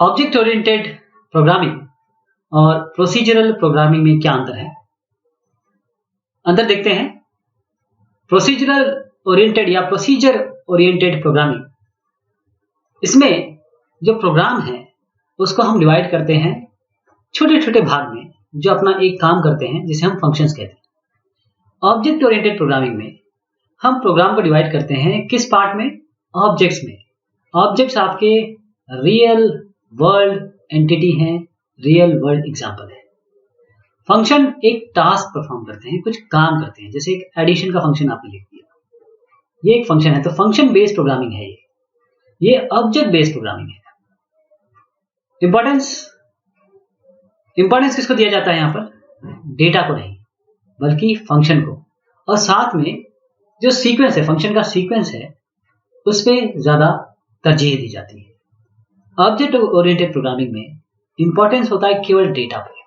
Object oriented programming और procedural programming में क्या अंतर है? अंतर देखते हैं। प्रोसीजरल ओरिएंटेड या प्रोसीजर ओरिएंटेड प्रोग्रामिंग, इसमें जो प्रोग्राम है उसको हम डिवाइड करते हैं छोटे छोटे भाग में जो अपना एक काम करते हैं, जिसे हम फंक्शंस कहते हैं। ऑब्जेक्ट ओरिएंटेड प्रोग्रामिंग में हम प्रोग्राम को डिवाइड करते हैं किस पार्ट में? ऑब्जेक्ट्स में। ऑब्जेक्ट्स आपके रियल वर्ल्ड एंटिटी हैं, रियल वर्ल्ड एग्जाम्पल है। फंक्शन एक टास्क परफॉर्म करते हैं, कुछ काम करते हैं, जैसे एक एडिशन का फंक्शन आपने लिख दिया, ये एक फंक्शन है, तो फंक्शन बेस्ड प्रोग्रामिंग है ये ऑब्जेक्ट बेस्ड प्रोग्रामिंग है। इंपॉर्टेंस किसको दिया जाता है यहां पर? डेटा को नहीं, बल्कि फंक्शन को, और साथ में जो सीक्वेंस है, फंक्शन का सीक्वेंस है, उस पर ज्यादा तरजीह दी जाती है। ऑब्जेक्ट ओरिएंटेड प्रोग्रामिंग में इंपॉर्टेंस होता है केवल डेटा पे।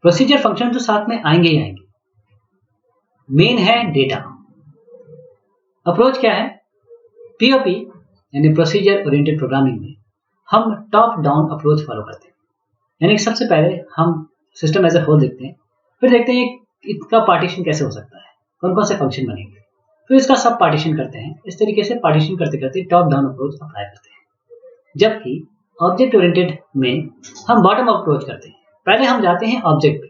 प्रोसीजर फंक्शन तो साथ में आएंगे ही आएंगे, मेन है डेटा। अप्रोच क्या है? पीओपी यानी प्रोसीजर ओरिएंटेड प्रोग्रामिंग में हम टॉप डाउन अप्रोच फॉलो करते हैं, यानी कि सबसे पहले हम सिस्टम एज ए होल देखते हैं, फिर देखते हैं इसका पार्टीशन कैसे हो सकता है, कौन कौन से फंक्शन बनेंगे, फिर इसका सब पार्टीशन करते हैं। इस तरीके से पार्टीशन करते करते टॉप डाउन अप्रोच अप्लाई करते हैं। जबकि ऑब्जेक्ट ओरिएंटेड में हम बॉटम अप अप्रोच करते हैं। पहले हम जाते हैं ऑब्जेक्ट पे,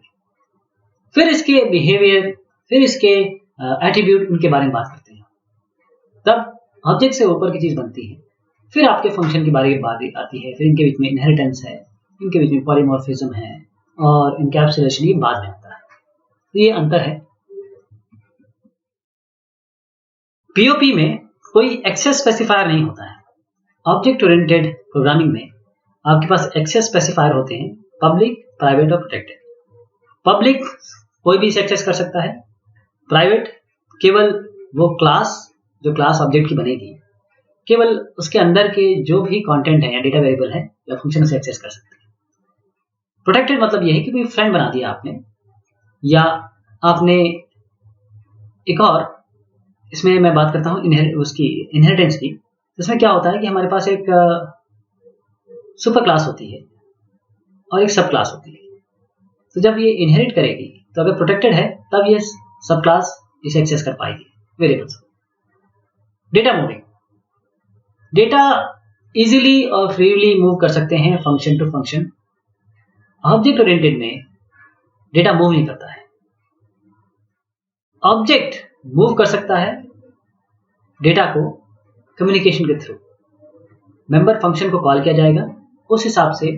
फिर इसके बिहेवियर, फिर इसके एट्रीब्यूट, उनके बारे में बात करते हैं। तब ऑब्जेक्ट से ऊपर की चीज बनती है, फिर आपके फंक्शन के बारे में बात आती है, फिर इनके बीच में इनहेरिटेंस है, इनके बीच में पॉलीमॉर्फिज्म है, और इनकैप्सुलेशन ये बाद में आता है। ये अंतर है। पीओपी में कोई एक्सेस स्पेसिफायर नहीं होता है। ऑब्जेक्ट ओरिएंटेड प्रोग्रामिंग में आपके पास एक्सेस स्पेसिफायर होते हैं, पब्लिक, प्राइवेट और प्रोटेक्टेड। पब्लिक कोई भी इसे एक्सेस कर सकता है, प्राइवेट केवल वो क्लास जो क्लास ऑब्जेक्ट की बनेगी, केवल उसके अंदर के जो भी कंटेंट है या डेटा वेरिएबल है या फंक्शन से एक्सेस कर सकते हैं। प्रोटेक्टेड मतलब यह है कि कोई फ्रेंड बना दिया आपने, या आपने एक और, इसमें मैं बात करता हूँ उसकी इनहेरिटेंस की। इसमें क्या होता है कि हमारे पास एक सुपर क्लास होती है और एक सब क्लास होती है। तो जब ये इनहेरिट करेगी, तो अगर प्रोटेक्टेड है तब ये सब क्लास इसे एक्सेस कर पाएगी variables. Data moving, data easily और फ्रीली मूव कर सकते हैं function to function. Object oriented में डेटा मूव नहीं करता है। ऑब्जेक्ट मूव कर सकता है डेटा को कम्युनिकेशन के थ्रू। मेंबर फंक्शन को कॉल किया जाएगा, उस हिसाब से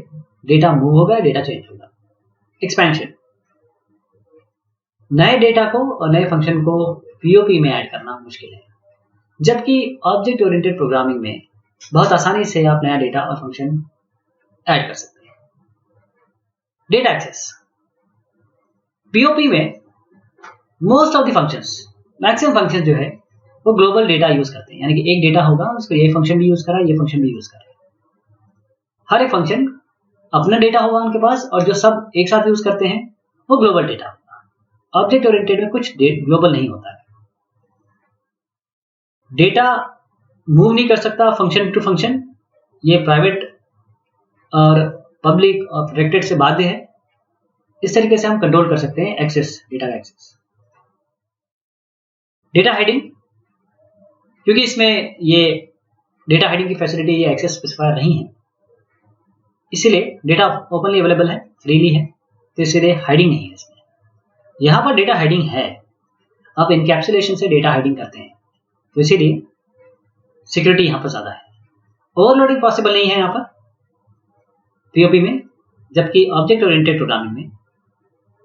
डेटा मूव होगा, डेटा चेंज होगा। एक्सपेंशन, नए डेटा को और नए फंक्शन को पीओपी में ऐड करना मुश्किल है, जबकि ऑब्जेक्ट ओरिएंटेड प्रोग्रामिंग में बहुत आसानी से आप नया डेटा और फंक्शन ऐड कर सकते हैं। डेटा एक्सेस, पीओपी में most of the functions, maximum function जो है वो ग्लोबल डेटा यूज करते हैं, यानी कि एक डेटा होगा, उसको ये फंक्शन भी यूज करा, ये फंक्शन भी यूज करा। हर एक फंक्शन अपना डेटा होगा उनके पास, और जो सब एक साथ यूज करते हैं वो ग्लोबल डेटा होगा। ऑब्जेक्ट ओरिएंटेड में कुछ ग्लोबल नहीं होता है। डेटा मूव नहीं कर सकता फंक्शन टू फंक्शन, ये प्राइवेट और पब्लिक और प्रोटेक्टेड से बाध्य है। इस तरीके से हम कंट्रोल कर सकते हैं एक्सेस, डेटा का एक्सेस। डेटा हाइडिंग, क्योंकि इसमें ये डेटा हाइडिंग की फैसिलिटी, ये एक्सेस स्पेसिफायर नहीं है, इसीलिए डेटा ओपनली अवेलेबल है, फ्रीली है, तो इसलिए हाइडिंग नहीं है इसमें। यहां पर डेटा हाइडिंग है, आप इनकैप्सुलेशन से डेटा हाइडिंग करते हैं, तो इसीलिए सिक्योरिटी यहां पर ज्यादा है। ओवरलोडिंग पॉसिबल नहीं है यहां पर पीओपी में, जबकि ऑब्जेक्ट ओरिएंटेड प्रोग्रामिंग में,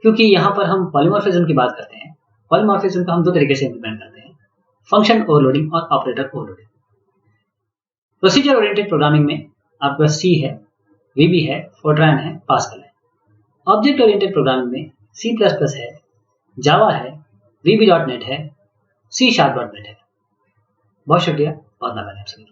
क्योंकि यहां पर हम पॉलीमॉर्फिज्म की बात करते हैं, पॉलीमॉर्फिज्म को हम दो तरीके से इंप्लीमेंट करते हैं, फंक्शन ओवरलोडिंग और operator overloading. Procedure oriented programming में आपका सी है, वीबी है, फोर्ट्रान है, पास्कल है। ऑब्जेक्ट ओरिएंटेड प्रोग्रामिंग में C++ है, जावा है, VB.NET है, C#.NET है। बहुत शुक्रिया, बहुत धन्यवाद आप सभी।